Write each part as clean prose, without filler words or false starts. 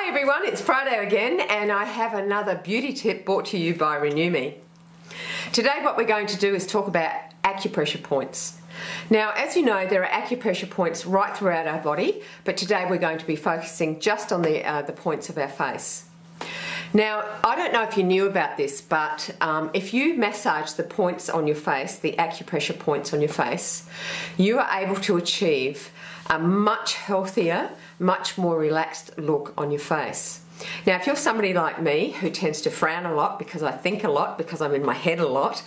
Hi everyone, it's Friday again and I have another beauty tip brought to you by Renew Me. Today what we're going to do is talk about acupressure points. Now, as you know, there are acupressure points right throughout our body, but today we're going to be focusing just on the points of our face. Now, I don't know if you knew about this, but if you massage the points on your face, the acupressure points on your face, you are able to achieve a much healthier, much more relaxed look on your face. Now, if you're somebody like me who tends to frown a lot because I think a lot, because I'm in my head a lot,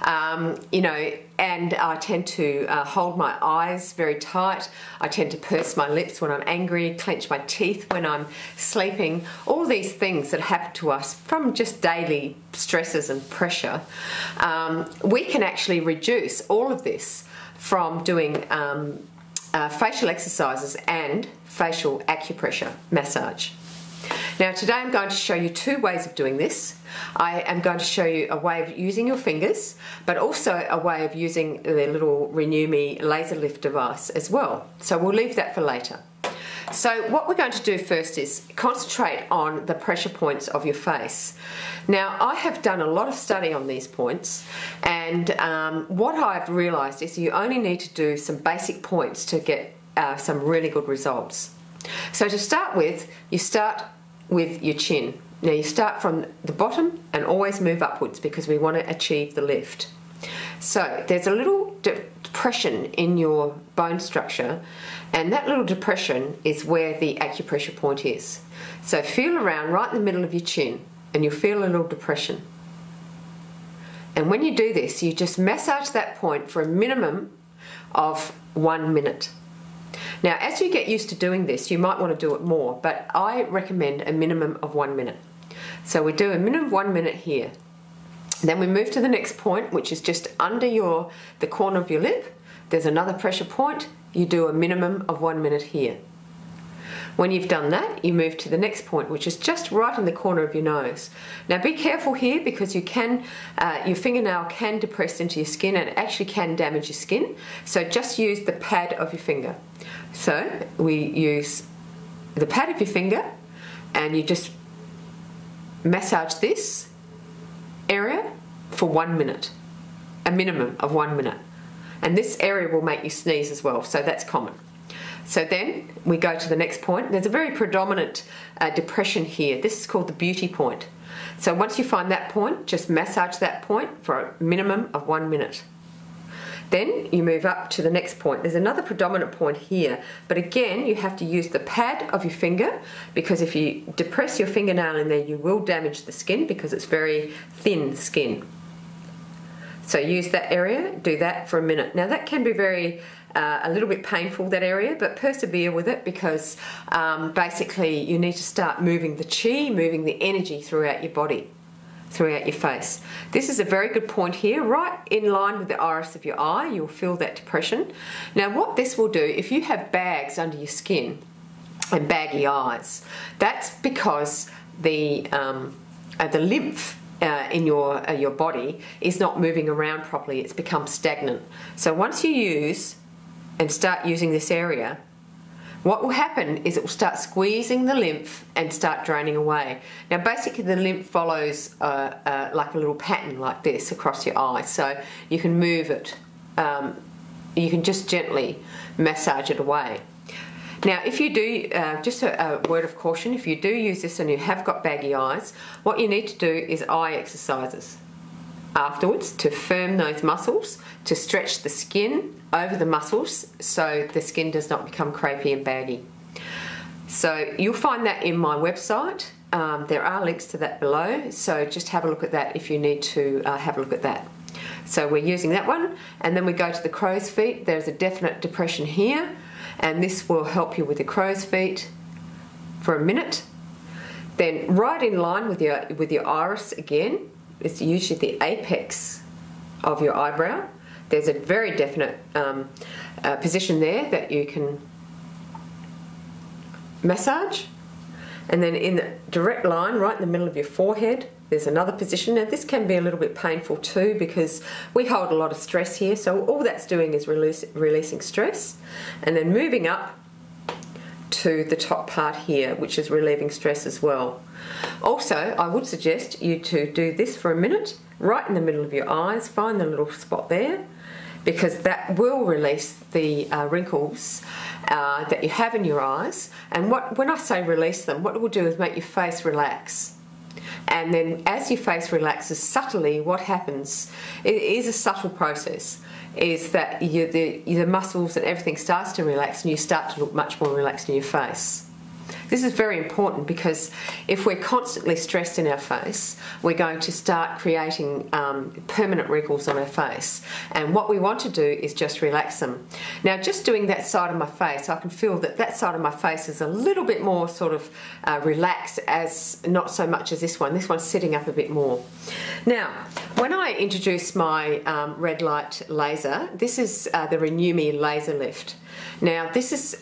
and I tend to hold my eyes very tight, I tend to purse my lips when I'm angry, clench my teeth when I'm sleeping, all these things that happen to us from just daily stresses and pressure, we can actually reduce all of this from doing facial exercises and facial acupressure massage. Now today I'm going to show you two ways of doing this. I am going to show you a way of using your fingers, but also a way of using the little Renew Me laser lift device as well. So we'll leave that for later. So what we're going to do first is concentrate on the pressure points of your face. Now, I have done a lot of study on these points, and what I've realized is you only need to do some basic points to get some really good results. So to start with, you start with your chin. Now you start from the bottom and always move upwards because we want to achieve the lift. So there's a little depression in your bone structure, and that little depression is where the acupressure point is. So feel around right in the middle of your chin and you'll feel a little depression. And when you do this, you just massage that point for a minimum of 1 minute. Now, as you get used to doing this, you might want to do it more, but I recommend a minimum of 1 minute. So we do a minimum of 1 minute here. Then we move to the next point, which is just under the corner of your lip. There's another pressure point. You do a minimum of 1 minute here. When you've done that, you move to the next point, which is just right in the corner of your nose. Now be careful here because your fingernail can depress into your skin and it actually can damage your skin. So just use the pad of your finger. So we use the pad of your finger and you just massage this area for 1 minute, a minimum of 1 minute. And this area will make you sneeze as well, so that's common. So then we go to the next point. There's a very predominant depression here. This is called the beauty point. So once you find that point, just massage that point for a minimum of 1 minute. Then you move up to the next point. There's another predominant point here, but again you have to use the pad of your finger because if you depress your fingernail in there you will damage the skin because it's very thin skin. So use that area, do that for a minute. Now that can be a little bit painful, that area, but persevere with it because basically you need to start moving the chi, moving the energy throughout your body, throughout your face. This is a very good point here, right in line with the iris of your eye. You'll feel that depression. Now what this will do, if you have bags under your skin and baggy eyes, that's because the lymph in your body is not moving around properly. It's become stagnant. So once you use and start using this area, what will happen is it will start squeezing the lymph and start draining away. Now basically the lymph follows like a little pattern like this across your eye, so you can move it. You can just gently massage it away. Now if you do, just a word of caution, if you do use this and you have got baggy eyes, what you need to do is eye exercises afterwards to firm those muscles, to stretch the skin over the muscles so the skin does not become crepey and baggy. So you'll find that in my website. There are links to that below, so just have a look at that if you need to have a look at that. So we're using that one, and then we go to the crow's feet. There's a definite depression here, and this will help you with the crow's feet for a minute. Then right in line with your iris again, it's usually the apex of your eyebrow. There's a very definite position there that you can massage. And then in the direct line, right in the middle of your forehead, there's another position. Now this can be a little bit painful too because we hold a lot of stress here, so all that's doing is releasing stress. And then moving up to the top part here, which is relieving stress as well. Also, I would suggest you to do this for a minute, right in the middle of your eyes. Find the little spot there, because that will release the wrinkles that you have in your eyes. And when I say release them, what it will do is make your face relax. And then as your face relaxes subtly, what happens, it is a subtle process, is that the muscles and everything starts to relax and you start to look much more relaxed in your face. This is very important, because if we're constantly stressed in our face, we're going to start creating permanent wrinkles on our face. And what we want to do is just relax them. Now, just doing that side of my face, I can feel that that side of my face is a little bit more sort of relaxed, as not so much as this one. This one's sitting up a bit more. Now, when I introduce my red light laser, this is the Renew Me Laser Lift. Now, this is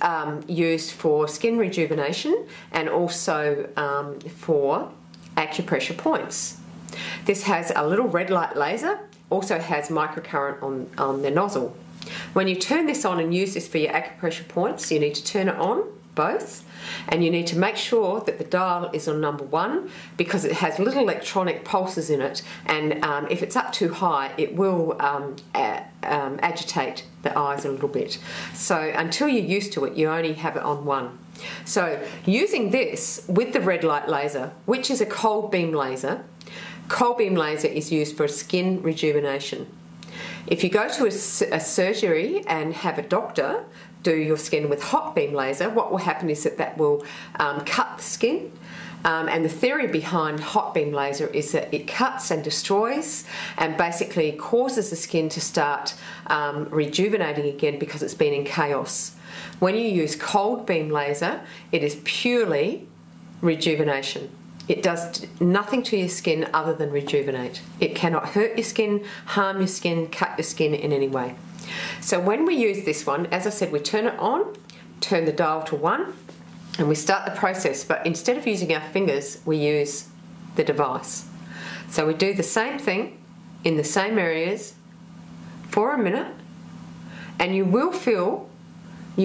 used for skin rejuvenation and also for acupressure points. This has a little red light laser, also has microcurrent on the nozzle. When you turn this on and use this for your acupressure points, you need to turn it on, both, and you need to make sure that the dial is on number 1, because it has little electronic pulses in it, and if it's up too high, it will agitate the eyes a little bit. So until you're used to it, you only have it on 1. So using this with the red light laser, which is a cold beam laser is used for skin rejuvenation. If you go to a surgery and have a doctor do your skin with hot beam laser, what will happen is that will cut the skin. And the theory behind hot beam laser is that it cuts and destroys and basically causes the skin to start rejuvenating again, because it's been in chaos. When you use cold beam laser, it is purely rejuvenation. It does nothing to your skin other than rejuvenate. It cannot hurt your skin, harm your skin, cut your skin in any way. So when we use this one, as I said, we turn it on, turn the dial to 1, and we start the process, but instead of using our fingers, we use the device. So we do the same thing in the same areas for a minute, and you will feel the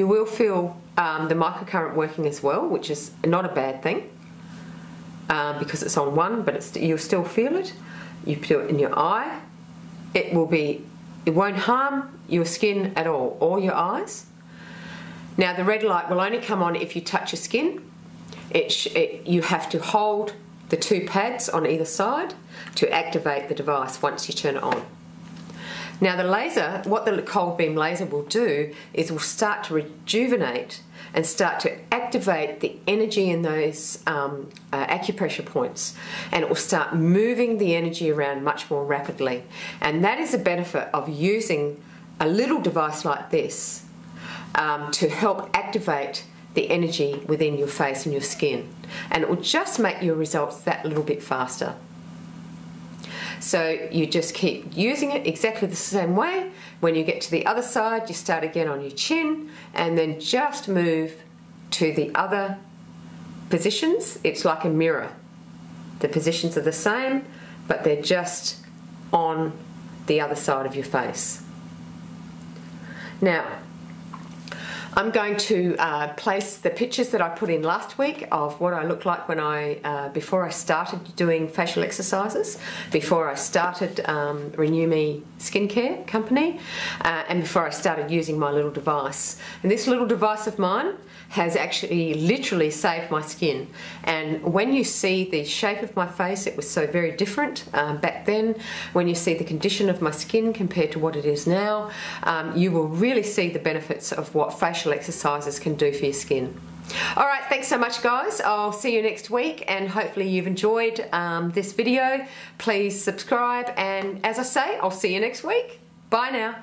microcurrent working as well, which is not a bad thing, because it's on 1, but you'll still feel it. You do it in your eye. It won't harm your skin at all, or your eyes. Now, the red light will only come on if you touch your skin. You have to hold the 2 pads on either side to activate the device once you turn it on. Now, the laser, what the cold beam laser will do is will start to rejuvenate and start to activate the energy in those acupressure points, and it will start moving the energy around much more rapidly. And that is the benefit of using a little device like this to help activate the energy within your face and your skin, and it will just make your results that little bit faster. So you just keep using it exactly the same way. When you get to the other side, you start again on your chin, and then just move to the other positions. It's like a mirror. The positions are the same, but they're just on the other side of your face. Now, I'm going to place the pictures that I put in last week of what I looked like when before I started doing facial exercises, before I started Renew Me Skincare Company, and before I started using my little device. And this little device of mine has actually literally saved my skin. And when you see the shape of my face, it was so very different back then. When you see the condition of my skin compared to what it is now, you will really see the benefits of what facial exercises can do for your skin. All right, thanks so much, guys. I'll see you next week, and hopefully you've enjoyed this video. Please subscribe, and as I say, I'll see you next week. Bye now.